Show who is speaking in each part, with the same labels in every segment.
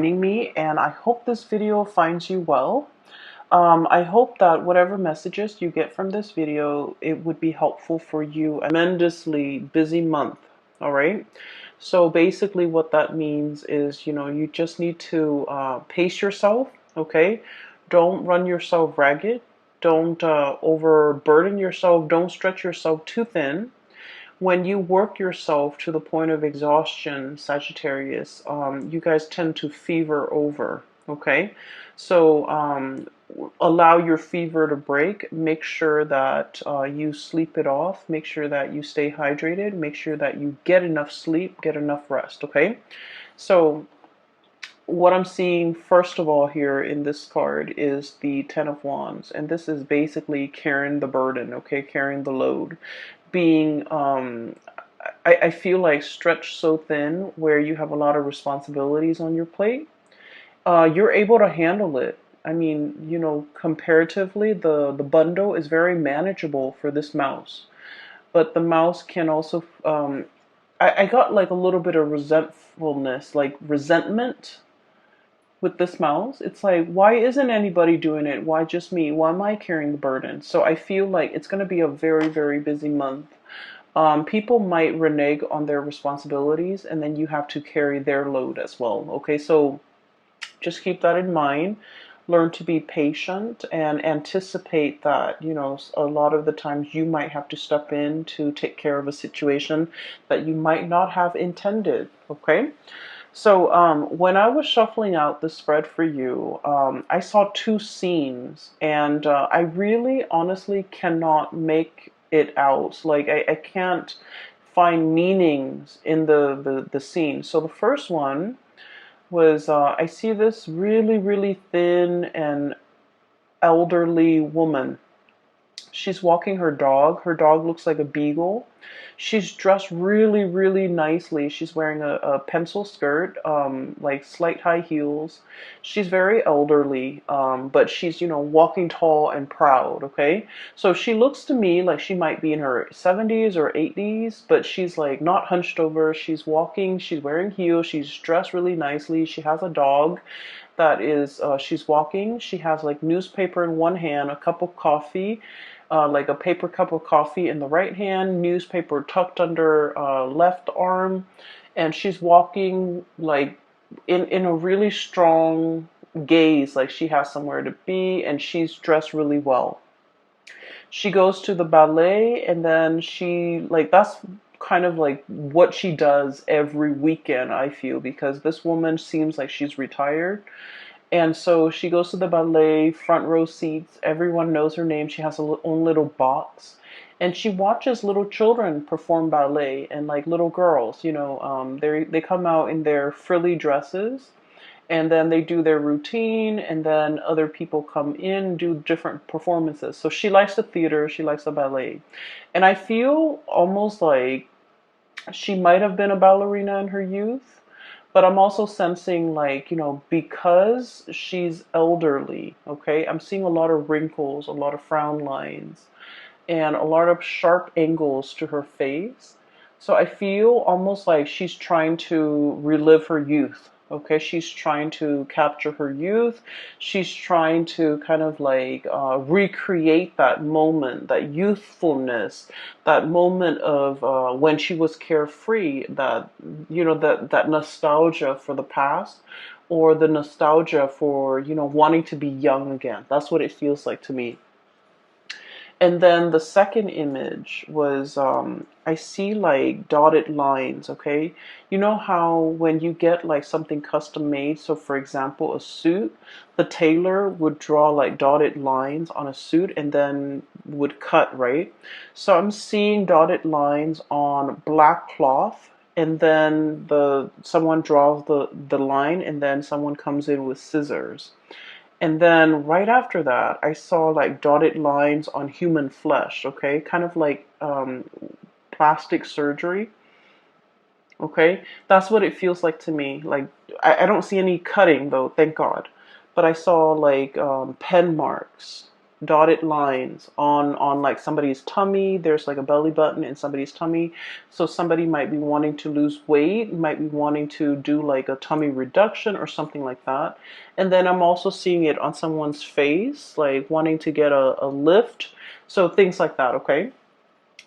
Speaker 1: joining me, and I hope this video finds you well. I hope that whatever messages you get from this video, it would be helpful for you. A tremendously busy month, all right? So basically what that means is, you just need to pace yourself, okay? Don't run yourself ragged. Don't overburden yourself. Don't stretch yourself too thin. When you work yourself to the point of exhaustion, Sagittarius, you guys tend to fever over, okay? So allow your fever to break. Make sure that you sleep it off. Make sure that you stay hydrated. Make sure that you get enough sleep, get enough rest, okay? So what I'm seeing first of all here in this card is the Ten of Wands, and this is basically carrying the burden, okay, carrying the load, being I feel like stretched so thin where you have a lot of responsibilities on your plate. You're able to handle it. I mean, comparatively, the bundle is very manageable for this mouse, but the mouse can also I got like a little bit of resentfulness, like resentment with this mouse. It's like, why isn't anybody doing it? Why just me? Why am I carrying the burden? So I feel like it's going to be a very, very busy month. People might renege on their responsibilities, and then you have to carry their load as well. Okay, so just keep that in mind. Learn to be patient and anticipate that, a lot of the times you might have to step in to take care of a situation that you might not have intended. Okay. So when I was shuffling out the spread for you, I saw two scenes, and I really honestly cannot make it out. Like I can't find meanings in the scene. So the first one was I see this really, really thin and elderly woman. She's walking her dog. Her dog looks like a beagle. She's dressed really, really nicely. She's wearing a pencil skirt, like slight high heels. She's very elderly, but she's, walking tall and proud, okay? So she looks to me like she might be in her 70s or 80s, but she's like not hunched over. She's walking, she's wearing heels, she's dressed really nicely. She has a dog that is, she's walking. She has like newspaper in one hand, a cup of coffee, like a paper cup of coffee in the right hand, newspaper tucked under left arm, and she's walking like in a really strong gaze, like she has somewhere to be, and she's dressed really well. She goes to the ballet, and then she like that's kind of like what she does every weekend, I feel, because this woman seems like she's retired, and so she goes to the ballet, front row seats. Everyone knows her name. She has her own little box. And she watches little children perform ballet, and like little girls, they come out in their frilly dresses, and then they do their routine, and then other people come in, do different performances. So she likes the theater, she likes the ballet. And I feel almost like she might have been a ballerina in her youth, but I'm also sensing like, because she's elderly, okay, I'm seeing a lot of wrinkles, a lot of frown lines, and a lot of sharp angles to her face. So I feel almost like she's trying to relive her youth. Okay, she's trying to capture her youth. She's trying to kind of like recreate that moment, that youthfulness, that moment of when she was carefree. That that nostalgia for the past, or the nostalgia for wanting to be young again. That's what it feels like to me. And then the second image was I see like dotted lines, okay? You know how when you get like something custom made, so for example, a suit, the tailor would draw like dotted lines on a suit and then would cut, right? So I'm seeing dotted lines on black cloth, and then the someone draws the line, and then someone comes in with scissors. And then right after that, I saw like dotted lines on human flesh, okay? Kind of like plastic surgery, okay? That's what it feels like to me. Like, I don't see any cutting though, thank God. But I saw like pen marks. dotted lines on like somebody's tummy. There's like a belly button in somebody's tummy. So somebody might be wanting to lose weight, might be wanting to do like a tummy reduction or something like that. And then I'm also seeing it on someone's face, like wanting to get a lift. So things like that, okay?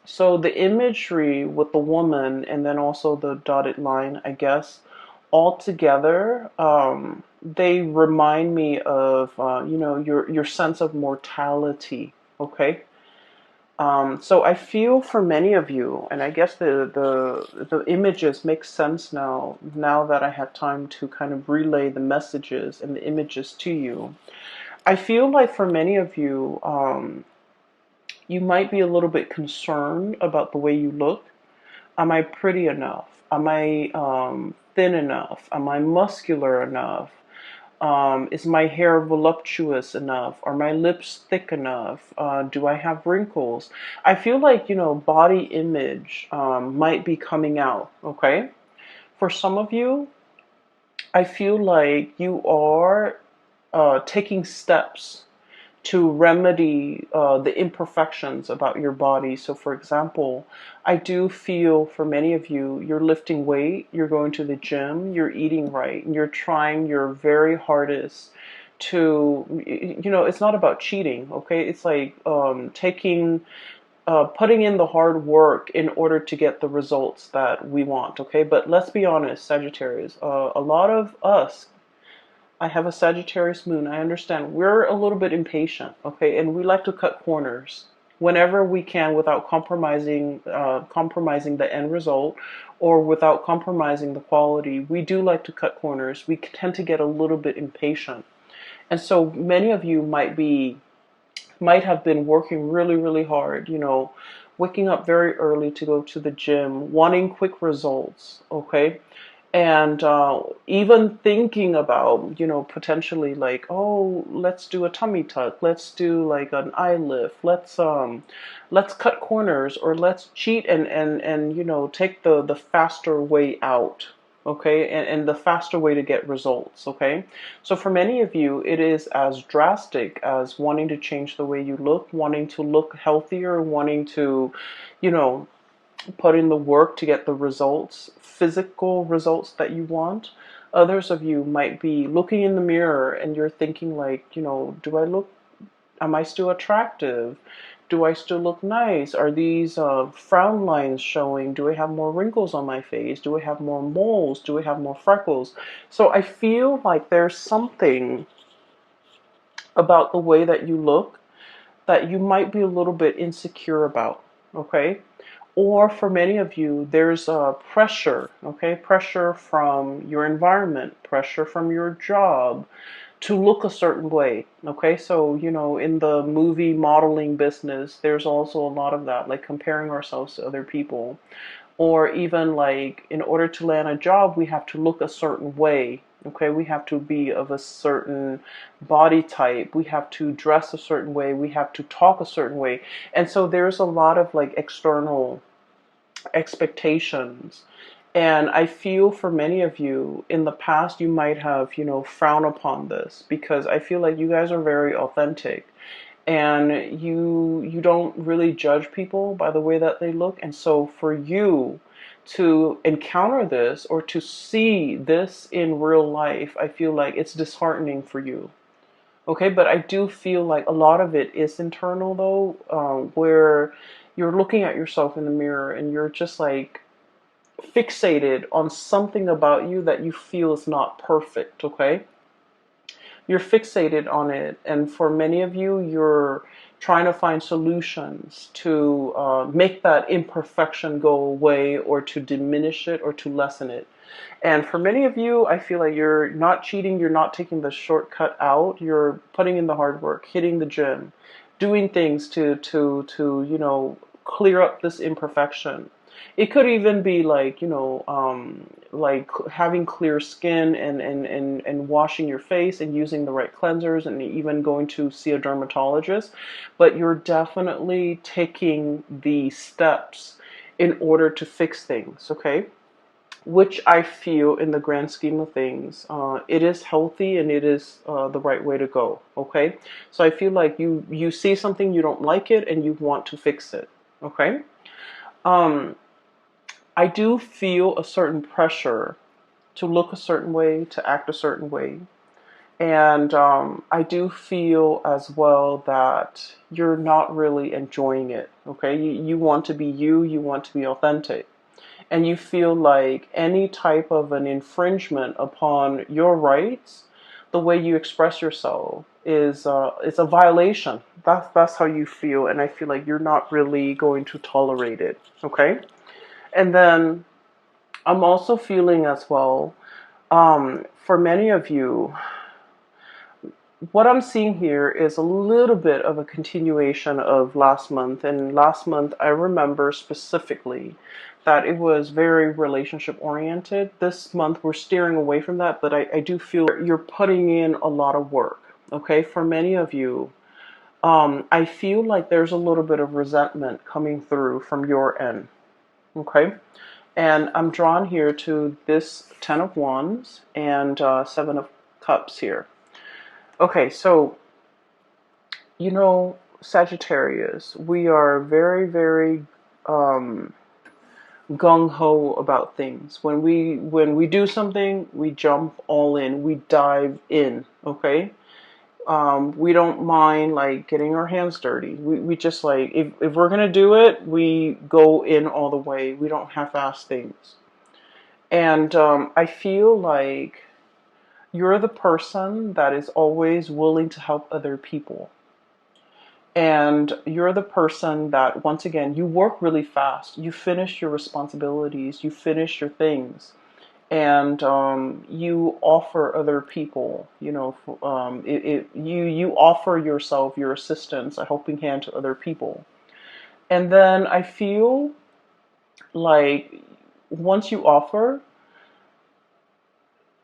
Speaker 1: So the imagery with the woman and then also the dotted line, I guess, all together, they remind me of your sense of mortality. Okay. So I feel for many of you, and I guess the images make sense now that I have time to kind of relay the messages and the images to you. I feel like for many of you, you might be a little bit concerned about the way you look. Am I pretty enough? Am I thin enough? Am I muscular enough? Is my hair voluptuous enough? Are my lips thick enough? Do I have wrinkles? I feel like, body image might be coming out, okay? For some of you, I feel like you are taking steps to remedy the imperfections about your body. So, for example, I do feel for many of you, you're lifting weight, you're going to the gym, you're eating right, and you're trying your very hardest to, it's not about cheating, okay? It's like putting in the hard work in order to get the results that we want, okay? But let's be honest, Sagittarius, a lot of us, I have a Sagittarius moon. I understand we're a little bit impatient, okay, and we like to cut corners whenever we can without compromising the end result or without compromising the quality. We do like to cut corners. We tend to get a little bit impatient, and so many of you might have been working really, really hard. Waking up very early to go to the gym, wanting quick results, okay? And even thinking about, potentially like, oh, let's do a tummy tuck, let's do like an eye lift, let's cut corners, or let's cheat and take the faster way out, okay, and the faster way to get results, okay. So for many of you, it is as drastic as wanting to change the way you look, wanting to look healthier, wanting to, you know, put in the work to get the results, physical results that you want. Others of you might be looking in the mirror and you're thinking like, am I still attractive? Do I still look nice? Are these frown lines showing? Do I have more wrinkles on my face? Do I have more moles? Do I have more freckles? So I feel like there's something about the way that you look that you might be a little bit insecure about, okay? Or for many of you, there's pressure, okay? Pressure from your environment, pressure from your job to look a certain way, okay? So, in the movie modeling business, there's also a lot of that, like comparing ourselves to other people. Or even like in order to land a job, we have to look a certain way, okay? We have to be of a certain body type. We have to dress a certain way. We have to talk a certain way. And so there's a lot of like external expectations. And I feel for many of you in the past, you might have, frowned upon this because I feel like you guys are very authentic and you don't really judge people by the way that they look. And so for you to encounter this or to see this in real life, I feel like it's disheartening for you. Okay, but I do feel like a lot of it is internal though, where you're looking at yourself in the mirror and you're just like fixated on something about you that you feel is not perfect, okay? You're fixated on it, and for many of you, you're trying to find solutions to make that imperfection go away or to diminish it or to lessen it. And for many of you, I feel like you're not cheating, you're not taking the shortcut out, you're putting in the hard work, hitting the gym, doing things to clear up this imperfection. It could even be like, like having clear skin and washing your face and using the right cleansers and even going to see a dermatologist. But you're definitely taking the steps in order to fix things, okay? which I feel in the grand scheme of things, it is healthy and it is the right way to go. Okay, so I feel like you see something, you don't like it, and you want to fix it. Okay, um, I do feel a certain pressure to look a certain way, to act a certain way. And I do feel as well that you're not really enjoying it. Okay, you want to be you, you want to be authentic. And you feel like any type of an infringement upon your rights, the way you express yourself, is it's a violation. That's how you feel, and I feel like you're not really going to tolerate it. Okay, and then I'm also feeling as well, for many of you, what I'm seeing here is a little bit of a continuation of last month. And last month, I remember specifically that it was very relationship oriented. This month, we're steering away from that, but I do feel you're putting in a lot of work. Okay, for many of you, I feel like there's a little bit of resentment coming through from your end. Okay, and I'm drawn here to this Ten of Wands and Seven of Cups here. Okay, so Sagittarius, we are very, very gung ho about things. When we do something, we jump all in, we dive in. Okay, we don't mind like getting our hands dirty. We just like if we're gonna do it, we go in all the way. We don't half-ass things. And I feel like you're the person that is always willing to help other people. And you're the person that, once again, you work really fast. You finish your responsibilities, you finish your things, and you offer other people, you offer yourself, your assistance, a helping hand to other people. And then I feel like once you offer,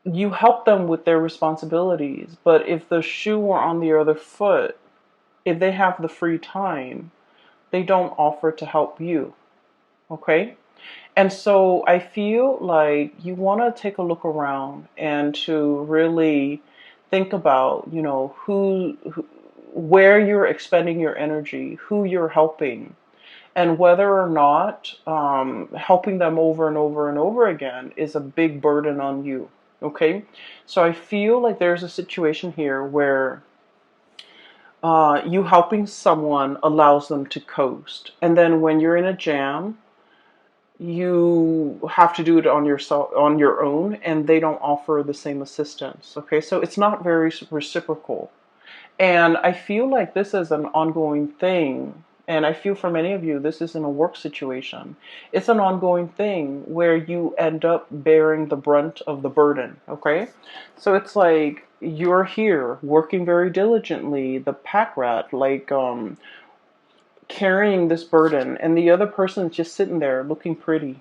Speaker 1: you help them with their responsibilities. But if the shoe were on the other foot, if they have the free time, they don't offer to help you. Okay? And so I feel like you want to take a look around and to really think about, where you're expending your energy, who you're helping, and whether or not helping them over and over and over again is a big burden on you. Okay? So I feel like there's a situation here where you helping someone allows them to coast. And then when you're in a jam, you have to do it on your own, and they don't offer the same assistance. Okay, so it's not very reciprocal. And I feel like this is an ongoing thing. And I feel for many of you, this isn't a work situation. It's an ongoing thing where you end up bearing the brunt of the burden. Okay, so it's like you're here working very diligently, the pack rat, like carrying this burden, and the other person's just sitting there looking pretty,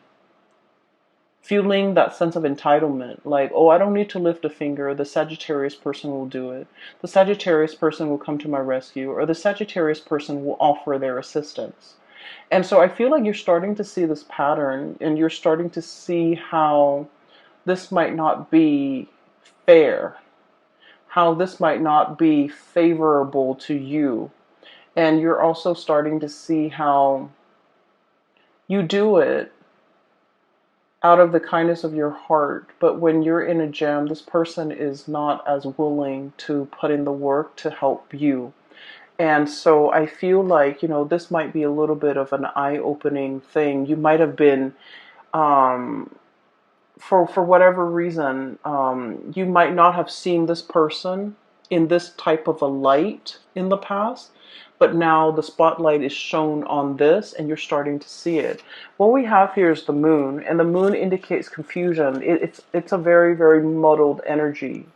Speaker 1: feeling that sense of entitlement, like, oh, I don't need to lift a finger, the Sagittarius person will do it, the Sagittarius person will come to my rescue, or the Sagittarius person will offer their assistance. And so I feel like you're starting to see this pattern, and you're starting to see how this might not be fair, how this might not be favorable to you. And you're also starting to see how you do it out of the kindness of your heart. But when you're in a jam, this person is not as willing to put in the work to help you. And so I feel like, this might be a little bit of an eye-opening thing. You might have been, for whatever reason, you might not have seen this person in this type of a light in the past, but now the spotlight is shown on this and you're starting to see it. What we have here is the moon, and the moon indicates confusion. It's a very, very muddled energy.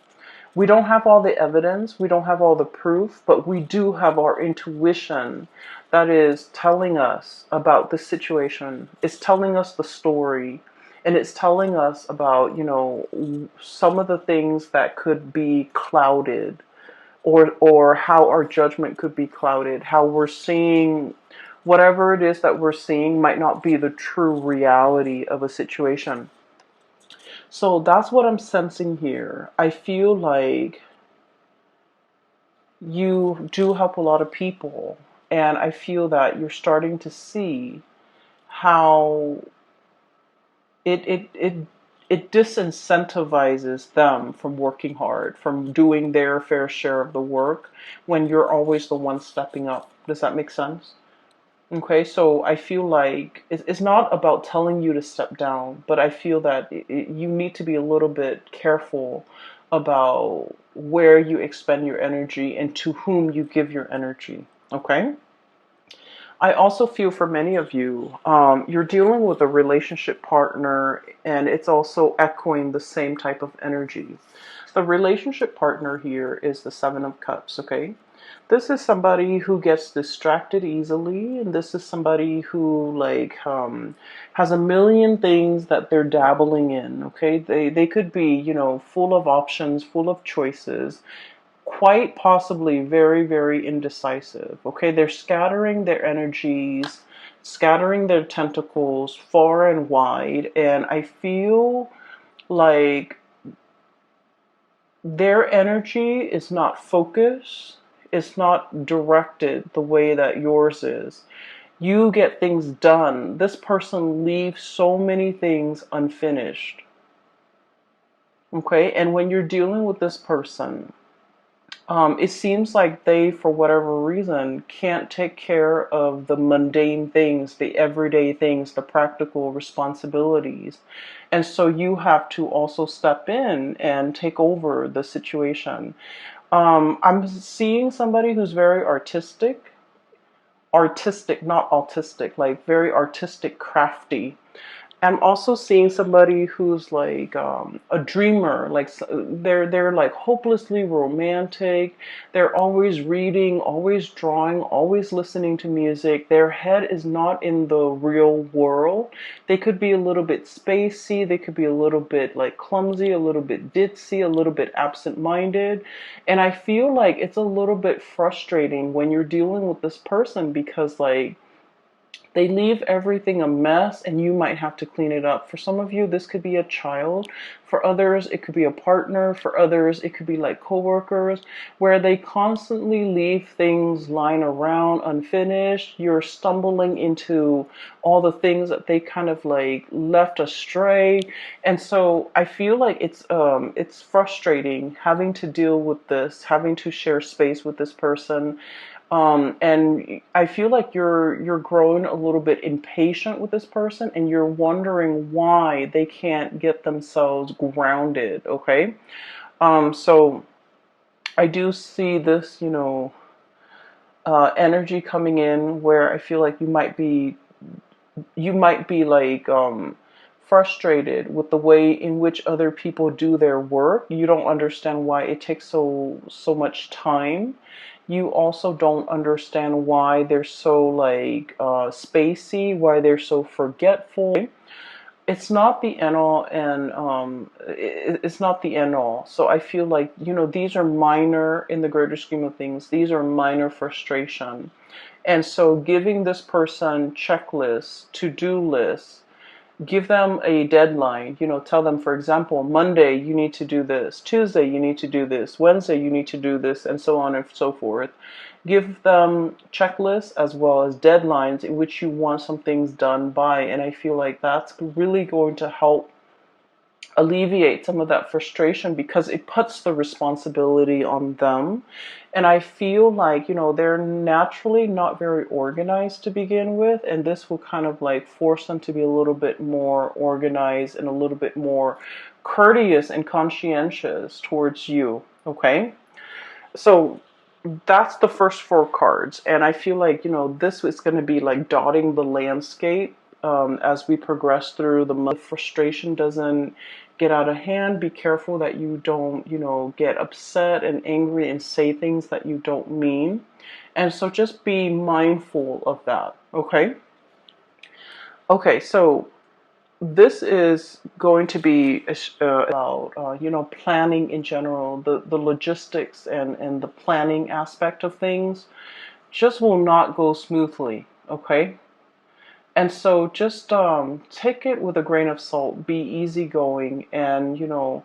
Speaker 1: We don't have all the evidence, we don't have all the proof, but we do have our intuition that is telling us about the situation. It's telling us the story, and it's telling us about, some of the things that could be clouded, or how our judgment could be clouded, how we're seeing whatever it is that we're seeing might not be the true reality of a situation. So that's what I'm sensing here. I feel like you do help a lot of people, and I feel that you're starting to see how it it it it disincentivizes them from working hard, from doing their fair share of the work when you're always the one stepping up. Does that make sense? Okay, so I feel like it's not about telling you to step down, but I feel that you need to be a little bit careful about where you expend your energy and to whom you give your energy. Okay? I also feel for many of you, you're dealing with a relationship partner and it's also echoing the same type of energy. The relationship partner here is the Seven of Cups, okay? This is somebody who gets distracted easily, and this is somebody who has a million things that they're dabbling in, okay? They could be, full of options, full of choices, quite possibly very, very indecisive. Okay, they're scattering their energies, scattering their tentacles far and wide, and I feel like their energy is not focused, it's not directed the way that yours is. You get things done. This person leaves so many things unfinished. Okay, and when you're dealing with this person, it seems like they, for whatever reason, can't take care of the mundane things, the everyday things, the practical responsibilities. And so you have to also step in and take over the situation. I'm seeing somebody who's very artistic, not autistic, like very artistic, crafty. I'm also seeing somebody who's like a dreamer, like they're like hopelessly romantic. They're always reading, always drawing, always listening to music. Their head is not in the real world. They could be a little bit spacey. They could be a little bit like clumsy, a little bit ditzy, a little bit absent-minded. And I feel like it's a little bit frustrating when you're dealing with this person because like they leave everything a mess and you might have to clean it up. For some of you, this could be a child. For others, it could be a partner. For others, it could be like coworkers where they constantly leave things lying around unfinished. You're stumbling into all the things that they kind of like left astray. And so I feel like it's frustrating having to deal with this, having to share space with this person. And I feel like you're growing a little bit impatient with this person, and you're wondering why they can't get themselves grounded. Okay, so I do see this, energy coming in where I feel like you might be like frustrated with the way in which other people do their work. You don't understand why it takes so much time. You also don't understand why they're so like spacey, why they're so forgetful. It's not the end all, and it's not the end all. So I feel like these are minor in the greater scheme of things. These are minor frustration, and so giving this person checklists, to-do lists, give them a deadline. Tell them, for example, Monday you need to do this, Tuesday you need to do this, Wednesday you need to do this, and so on and so forth. Give them checklists as well as deadlines in which you want some things done by, and I feel like that's really going to help alleviate some of that frustration because it puts the responsibility on them. And I feel like, they're naturally not very organized to begin with, and this will kind of like force them to be a little bit more organized and a little bit more courteous and conscientious towards you. Okay? So that's the first four cards, and I feel like this is going to be like dotting the landscape as we progress through the month. Frustration doesn't get out of hand. Be careful that you don't get upset and angry and say things that you don't mean, and so just be mindful of that. Okay, so this is going to be about planning in general. The logistics and the planning aspect of things just will not go smoothly. Okay, And so just take it with a grain of salt, be easygoing, and, you know,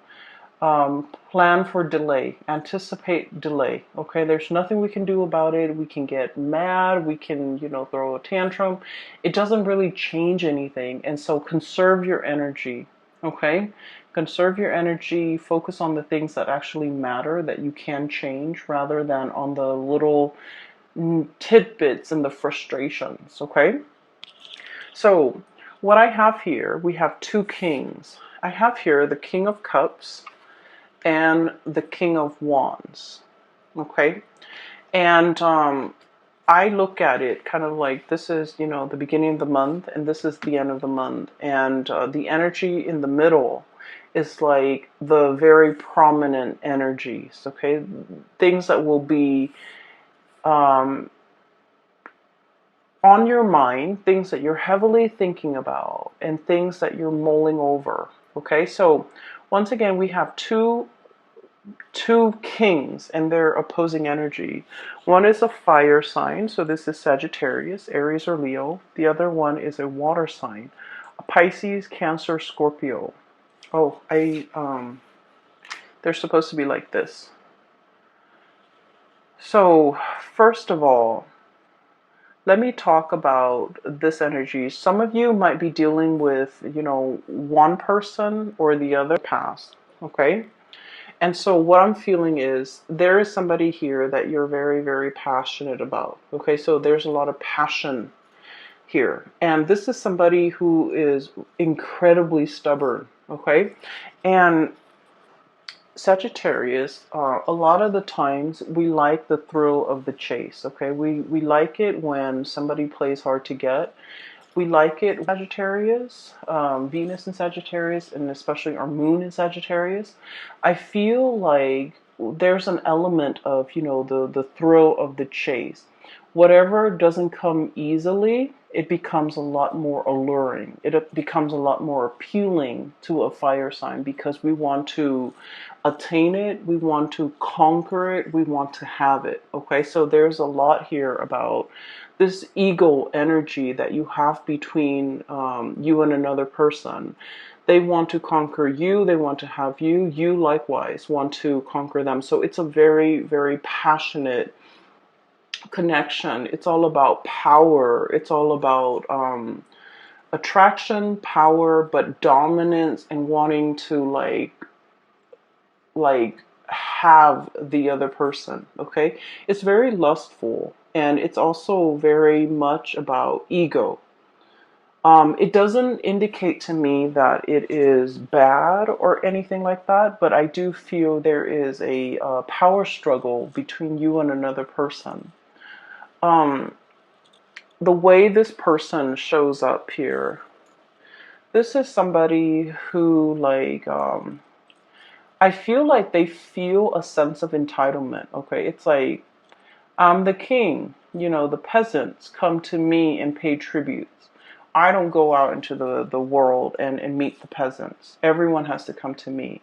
Speaker 1: plan for delay, anticipate delay. Okay, there's nothing we can do about it. We can get mad, we can, you know, throw a tantrum. It doesn't really change anything. And so conserve your energy. Okay, conserve your energy, focus on the things that actually matter, that you can change, rather than on the little tidbits and the frustrations. Okay, so what I have here, we have two kings. I have here the King of Cups and the King of Wands. Okay, and I look at it kind of like this is, you know, the beginning of the month, and this is the end of the month, and the energy in the middle is like the very prominent energies. Okay, things that will be um, on your mind, things that you're heavily thinking about, and things that you're mulling over. Okay, so once again, we have two kings and their opposing energy. One is a fire sign, so this is Sagittarius, Aries, or Leo. The other one is a water sign, a Pisces, Cancer, Scorpio. Oh, they're supposed to be like this. So first of all, let me talk about this energy. Some of you might be dealing with, you know, one person or the other past. Okay, and so what I'm feeling is there is somebody here that you're very, very passionate about. Okay, so there's a lot of passion here. And this is somebody who is incredibly stubborn. Okay, and Sagittarius, a lot of the times we like the thrill of the chase. Okay, we like it when somebody plays hard to get. We like it, Sagittarius, Venus in Sagittarius, and especially our moon in Sagittarius. I feel like there's an element of, you know, the thrill of the chase. Whatever doesn't come easily, it becomes a lot more alluring. It becomes a lot more appealing to a fire sign because we want to attain it, we want to conquer it, we want to have it. Okay, so there's a lot here about this ego energy that you have between you and another person. They want to conquer you, they want to have you, you likewise want to conquer them. So it's a very, very passionate connection. It's all about power. It's all about attraction, power, but dominance, and wanting to like have the other person. Okay, it's very lustful, and it's also very much about ego. It doesn't indicate to me that it is bad or anything like that, but I do feel there is a power struggle between you and another person. um, the way this person shows up here, this is somebody who, like, I feel like they feel a sense of entitlement. Okay, it's like, I'm the king, you know, the peasants come to me and pay tributes. I don't go out into the world and meet the peasants. Everyone has to come to me.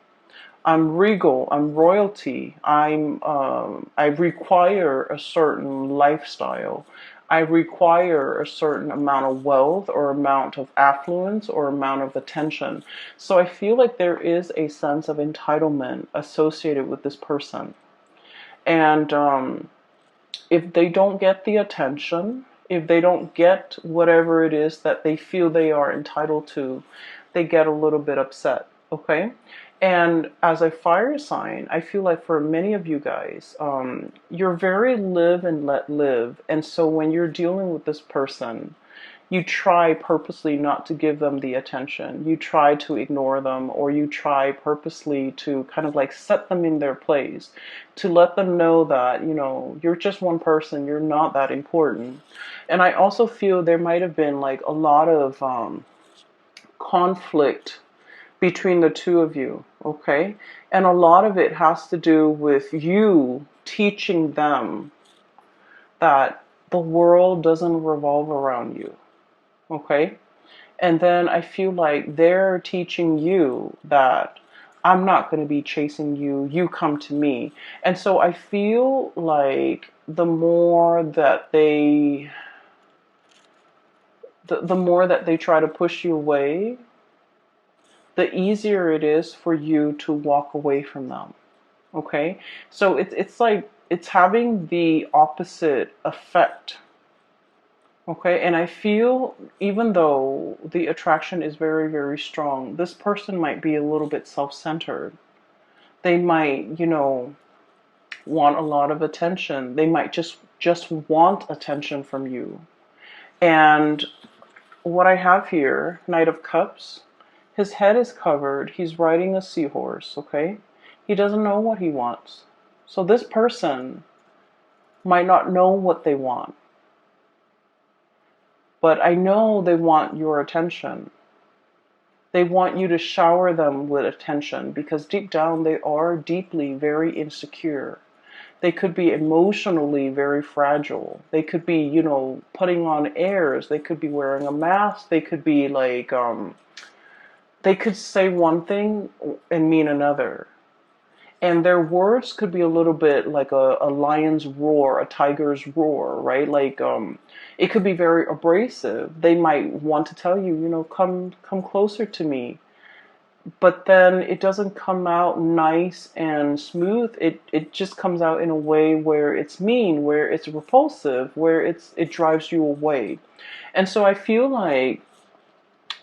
Speaker 1: I'm regal, I'm royalty, I require a certain lifestyle. I require a certain amount of wealth or amount of affluence or amount of attention. So I feel like there is a sense of entitlement associated with this person. And if they don't get the attention, if they don't get whatever it is that they feel they are entitled to, they get a little bit upset. Okay, and as a fire sign, I feel like for many of you guys, you're very live and let live. And so when you're dealing with this person, you try purposely not to give them the attention. You try to ignore them, or you try purposely to kind of like set them in their place, to let them know that, you know, you're just one person, you're not that important. And I also feel there might have been like a lot of conflict between the two of you, okay? And a lot of it has to do with you teaching them that the world doesn't revolve around you, okay? And then I feel like they're teaching you that I'm not going to be chasing you, you come to me. And so I feel like the more that the more that they try to push you away, the easier it is for you to walk away from them. Okay? So it's like it's having the opposite effect. Okay? And I feel even though the attraction is very, very strong, this person might be a little bit self-centered. They might, want a lot of attention. They might just want attention from you. And what I have here, Knight of Cups, his head is covered. He's riding a seahorse, okay? He doesn't know what he wants. So this person might not know what they want. But I know they want your attention. They want you to shower them with attention because deep down they are deeply very insecure. They could be emotionally very fragile. They could be, putting on airs. They could be wearing a mask. They could be like, they could say one thing and mean another. And their words could be a little bit like a lion's roar, a tiger's roar, right? Like, it could be very abrasive. They might want to tell you, come closer to me. But then it doesn't come out nice and smooth. It just comes out in a way where it's mean, where it's repulsive, where it drives you away. And so I feel like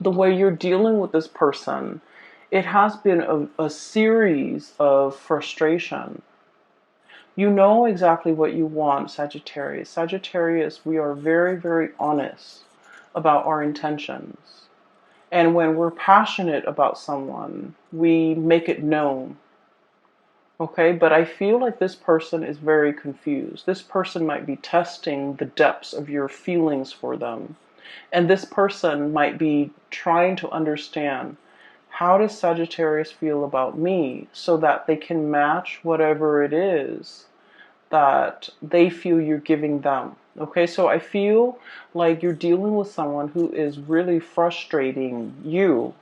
Speaker 1: the way you're dealing with this person, it has been a series of frustration. You know exactly what you want, Sagittarius. Sagittarius, we are very, very honest about our intentions. And when we're passionate about someone, we make it known. Okay, but I feel like this person is very confused. This person might be testing the depths of your feelings for them. And this person might be trying to understand, how does Sagittarius feel about me, so that they can match whatever it is that they feel you're giving them. Okay, so I feel like you're dealing with someone who is really frustrating you,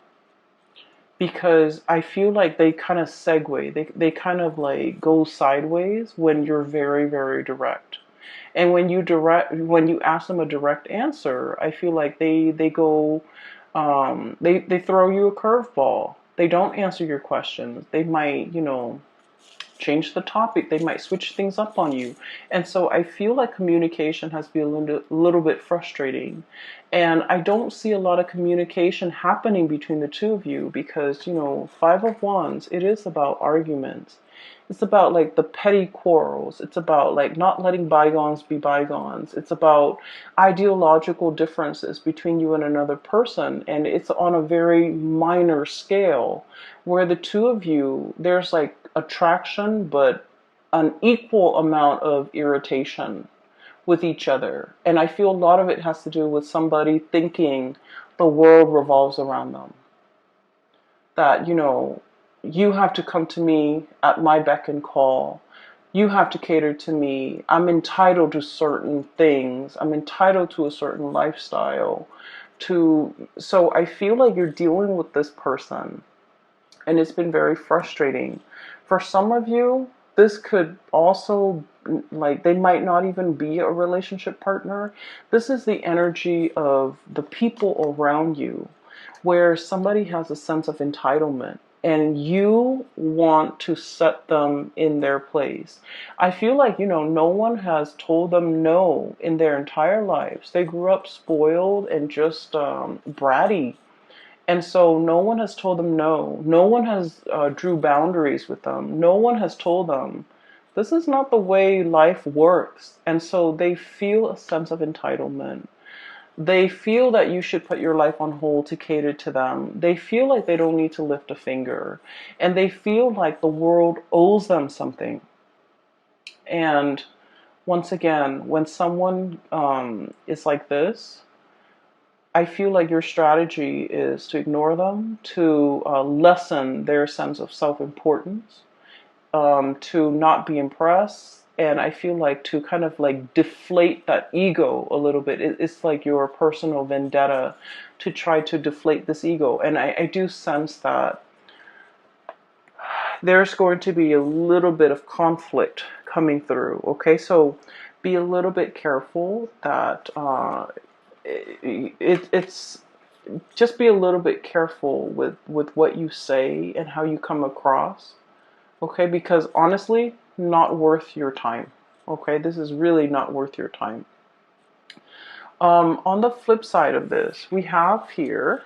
Speaker 1: because I feel like they kind of segue, they kind of like go sideways when you're very, very direct. And when you ask them a direct answer, I feel like they go, they throw you a curveball. They don't answer your questions. They might, change the topic. They might switch things up on you. And so I feel like communication has been a little bit frustrating. And I don't see a lot of communication happening between the two of you because, Five of Wands, it is about arguments. It's about like the petty quarrels. It's about like not letting bygones be bygones. It's about ideological differences between you and another person. And it's on a very minor scale where the two of you, there's like attraction, but an equal amount of irritation with each other. And I feel a lot of it has to do with somebody thinking the world revolves around them. That, you have to come to me at my beck and call. You have to cater to me. I'm entitled to certain things. I'm entitled to a certain lifestyle. So I feel like you're dealing with this person, and it's been very frustrating. For some of you, this could also, like, they might not even be a relationship partner. This is the energy of the people around you, where somebody has a sense of entitlement and you want to set them in their place. I feel like, no one has told them no in their entire lives. They grew up spoiled and just bratty. And so no one has told them no. No one has drew boundaries with them. No one has told them, this is not the way life works. And so they feel a sense of entitlement. They feel that you should put your life on hold to cater to them. They feel like they don't need to lift a finger. And they feel like the world owes them something. And once again, when someone is like this, I feel like your strategy is to ignore them, to lessen their sense of self-importance, to not be impressed. And I feel like to kind of like deflate that ego a little bit. It's like your personal vendetta to try to deflate this ego. And I do sense that there's going to be a little bit of conflict coming through. Okay, so be a little bit careful that it's just be a little bit careful with what you say and how you come across. Okay, because honestly, not worth your time. Okay, this is really not worth your time. On the flip side of this, we have here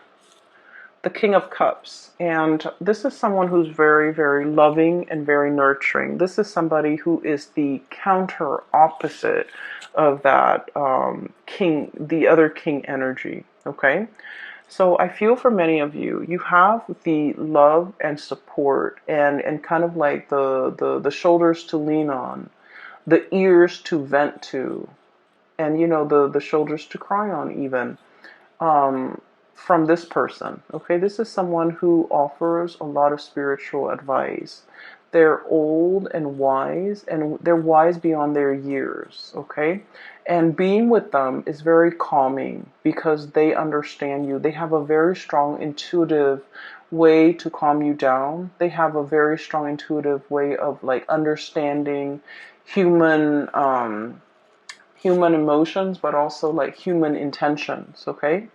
Speaker 1: the King of Cups. And this is someone who's very, very loving and very nurturing. This is somebody who is the counter opposite of that king, the other king energy. Okay. So I feel for many of you, you have the love and support and kind of like the shoulders to lean on, the ears to vent to, and the shoulders to cry on even. Um, from this person. Okay, this is someone who offers a lot of spiritual advice. They're old and they're wise beyond their years. Okay, and being with them is very calming because they understand you. They have a very strong intuitive way to calm you down. They have a very strong intuitive way of like understanding human human emotions, but also like human intentions. Okay,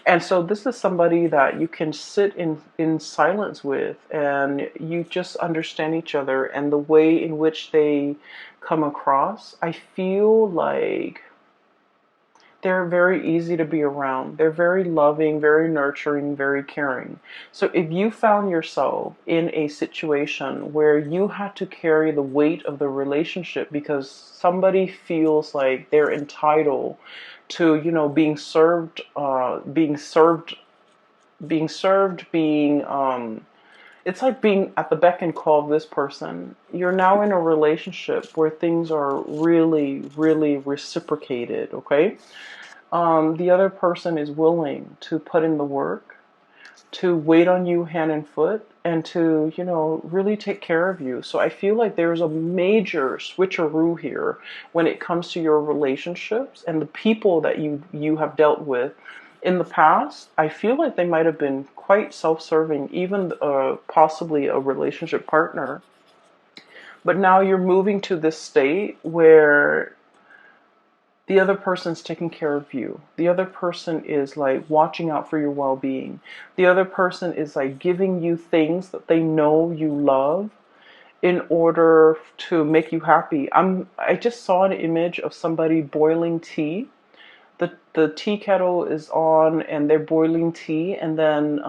Speaker 1: and so this is somebody that you can sit in silence with, and you just understand each other and the way in which they come across. I feel like they're very easy to be around. They're very loving, very nurturing, very caring. So if you found yourself in a situation where you had to carry the weight of the relationship because somebody feels like they're entitled to, being it's like being at the beck and call of this person. You're now in a relationship where things are really, really reciprocated, okay? The other person is willing to put in the work, to wait on you hand and foot, and to, really take care of you. So I feel like there's a major switcheroo here when it comes to your relationships and the people that you have dealt with in the past. I feel like they might have been quite self-serving, even possibly a relationship partner. But now you're moving to this state where the other person's taking care of you. The other person is like watching out for your well-being. The other person is like giving you things that they know you love in order to make you happy. I just saw an image of somebody boiling tea. The tea kettle is on and they're boiling tea, and then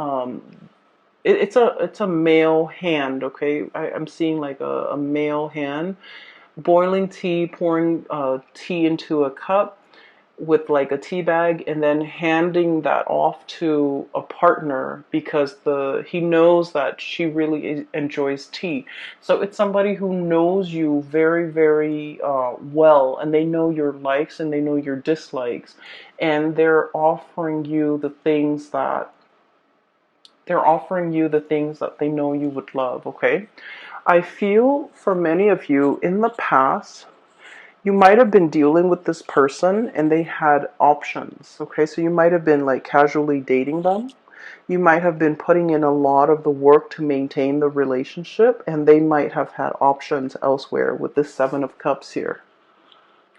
Speaker 1: it's a male hand. Okay, I'm seeing like a male hand boiling tea, pouring tea into a cup with like a tea bag, and then handing that off to a partner because he knows that she really enjoys tea. So it's somebody who knows you very, very well, and they know your likes and they know your dislikes, and they're offering you the things that they know you would love. Okay, I feel for many of you in the past, you might have been dealing with this person and they had options. Okay, so you might have been like casually dating them. You might have been putting in a lot of the work to maintain the relationship, and they might have had options elsewhere with this Seven of Cups here.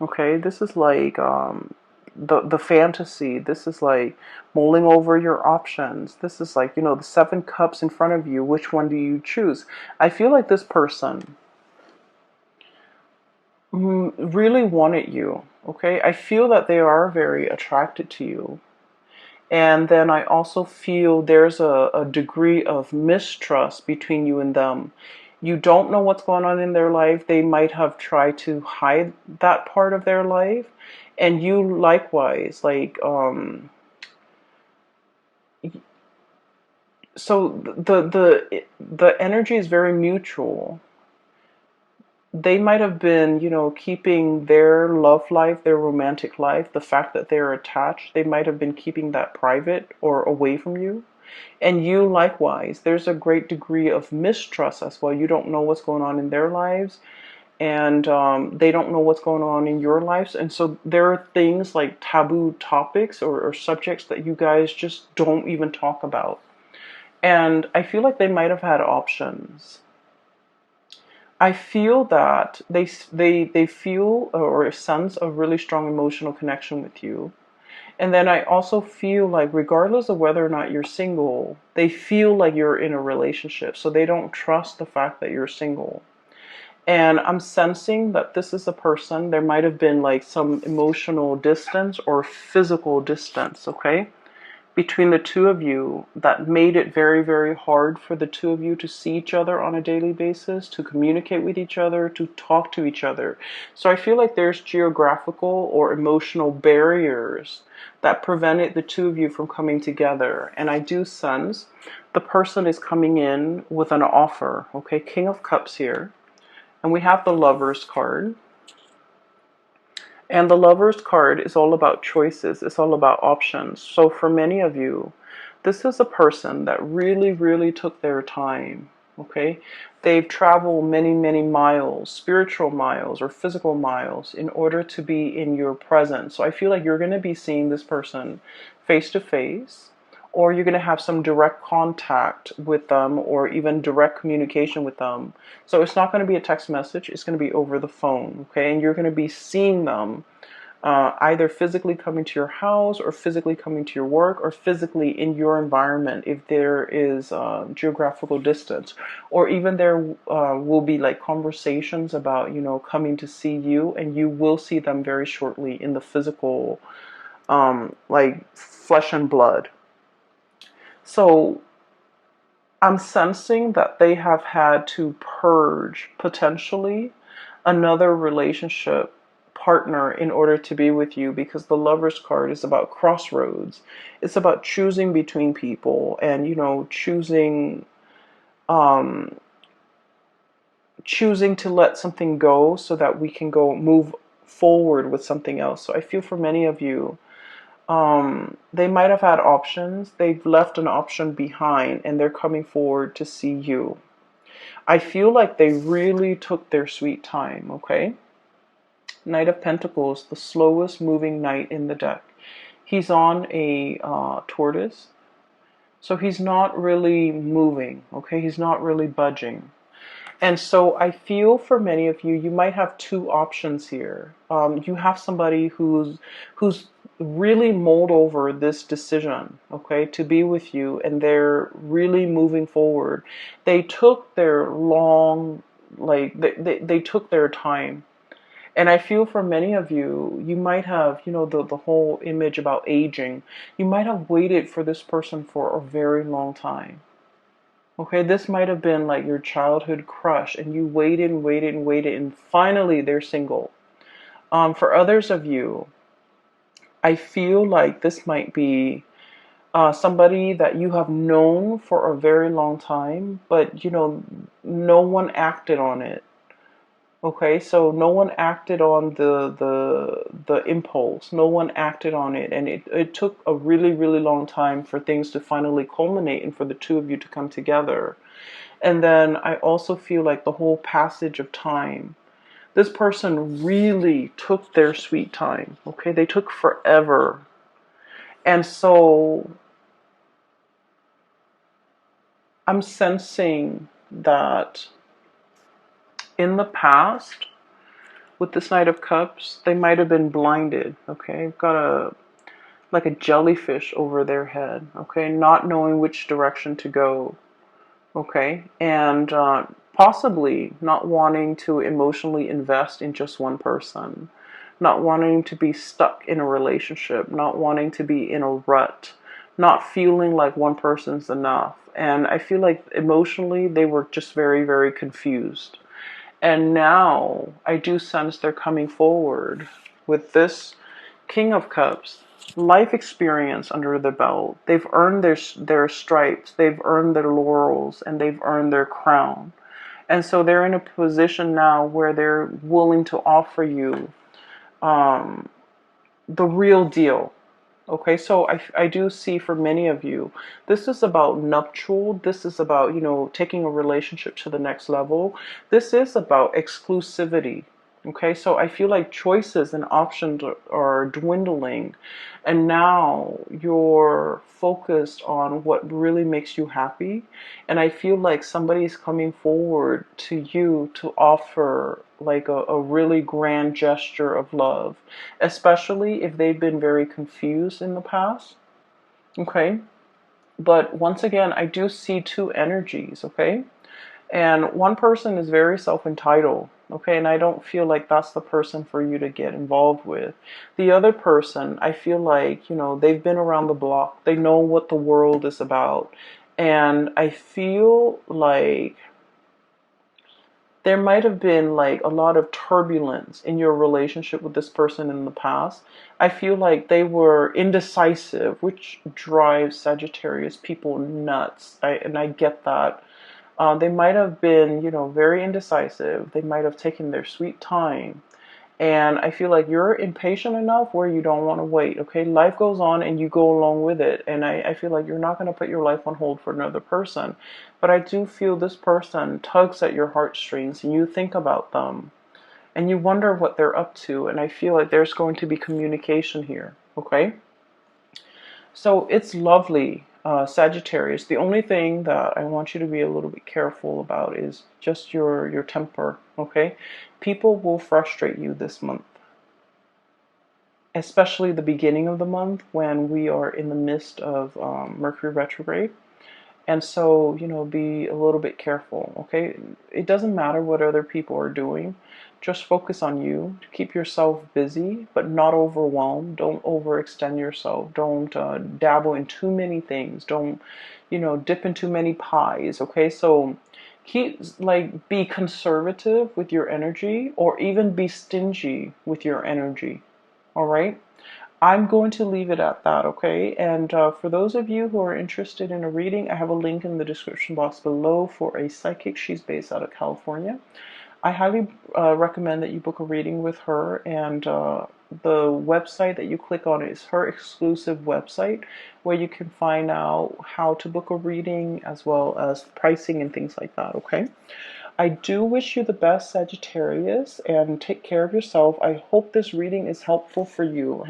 Speaker 1: Okay, this is like the fantasy. This is like mulling over your options. This is like, the Seven Cups in front of you. Which one do you choose? I feel like this person really wanted you. Okay, I feel that they are very attracted to you. And then I also feel there's a degree of mistrust between you and them. You don't know what's going on in their life. They might have tried to hide that part of their life. And you likewise, like, so the energy is very mutual. They might have been, keeping their love life, their romantic life, the fact that they're attached, they might have been keeping that private or away from you. And you likewise, there's a great degree of mistrust as well. You don't know what's going on in their lives, and they don't know what's going on in your lives. And so there are things like taboo topics or subjects that you guys just don't even talk about. And I feel like they might have had options. I feel that they feel or sense a really strong emotional connection with you, And then I also feel like regardless of whether or not you're single, they feel like you're in a relationship. So they don't trust the fact that you're single. And I'm sensing that this is a person, there might have been like some emotional distance or physical distance, okay, between the two of you that made it very, very hard for the two of you to see each other on a daily basis, to communicate with each other, to talk to each other. So I feel like there's geographical or emotional barriers that prevented the two of you from coming together. And I do sense the person is coming in with an offer, okay, King of Cups here. And we have the Lovers card. And the Lovers card is all about choices. It's all about options. So for many of you, this is a person that really, really took their time. Okay? They've traveled many, many miles, spiritual miles or physical miles, in order to be in your presence. So I feel like you're going to be seeing this person face to face, or you're going to have some direct contact with them, or even direct communication with them. So it's not going to be a text message, it's going to be over the phone, okay? And you're going to be seeing them either physically coming to your house, or physically coming to your work, or physically in your environment if there is geographical distance. Or even there will be like conversations about, you know, coming to see you, and you will see them very shortly in the physical, like flesh and blood. So I'm sensing that they have had to purge potentially another relationship partner in order to be with you, because the Lovers card is about crossroads. It's about choosing between people, and, you know, um, choosing to let something go so that we can go move forward with something else. So I feel for many of you, they might have had options. They've left an option behind, and they're coming forward to see you. I feel like they really took their sweet time, okay? Knight of Pentacles, the slowest moving knight in the deck. He's on a tortoise, so he's not really moving, okay? He's not really budging. And so I feel for many of you, you might have two options here. You have somebody who's really mulled over this decision, okay, to be with you, and they're really moving forward. They took their long, like they took their time. And I feel for many of you, you might have, you know, the whole image about aging. You might have waited for this person for a very long time. Okay, this might have been like your childhood crush, and you waited and waited and waited, and finally they're single. For others of you, I feel like this might be somebody that you have known for a very long time, but, you know, no one acted on it. Okay, so no one acted on the impulse. No one acted on it, and it took a really, really long time for things to finally culminate and for the two of you to come together. And then I also feel like the whole passage of time. This person really took their sweet time. Okay, they took forever. And so I'm sensing that in the past, with this Knight of Cups, they might have been blinded, okay? Got like a jellyfish over their head, okay? Not knowing which direction to go, okay? And possibly not wanting to emotionally invest in just one person, not wanting to be stuck in a relationship, not wanting to be in a rut, not feeling like one person's enough. And I feel like emotionally they were just very, very confused. And now I do sense they're coming forward with this King of Cups, life experience under the belt. They've earned their stripes, they've earned their laurels, and they've earned their crown. And so they're in a position now where they're willing to offer you the real deal. Okay, so I do see for many of you, this is about nuptial. This is about, you know, taking a relationship to the next level. This is about exclusivity. Okay, so I feel like choices and options are dwindling, and now you're focused on what really makes you happy. And I feel like somebody's coming forward to you to offer like a really grand gesture of love, especially if they've been very confused in the past. Okay, but once again, I do see two energies. Okay, and one person is very self-entitled, okay, and I don't feel like that's the person for you to get involved with. The other person, I feel like, they've been around the block. They know what the world is about. And I feel like there might have been like a lot of turbulence in your relationship with this person in the past. I feel like they were indecisive, which drives Sagittarius people nuts. And I get that. They might have been, very indecisive. They might have taken their sweet time. And I feel like you're impatient enough where you don't want to wait. Okay, life goes on and you go along with it. And I feel like you're not going to put your life on hold for another person. But I do feel this person tugs at your heartstrings and you think about them and you wonder what they're up to. And I feel like there's going to be communication here. Okay. So it's lovely, Sagittarius. The only thing that I want you to be a little bit careful about is just your temper, okay? People will frustrate you this month, especially the beginning of the month when we are in the midst of Mercury retrograde. And so, be a little bit careful, okay? It doesn't matter what other people are doing. Just focus on you. Keep yourself busy, but not overwhelmed. Don't overextend yourself. Don't dabble in too many things. Don't, dip in too many pies, okay? So be conservative with your energy or even be stingy with your energy, all right? I'm going to leave it at that, okay? And for those of you who are interested in a reading, I have a link in the description box below for a psychic. She's based out of California. I highly recommend that you book a reading with her, and the website that you click on is her exclusive website where you can find out how to book a reading as well as pricing and things like that, okay? I do wish you the best, Sagittarius, and take care of yourself. I hope this reading is helpful for you.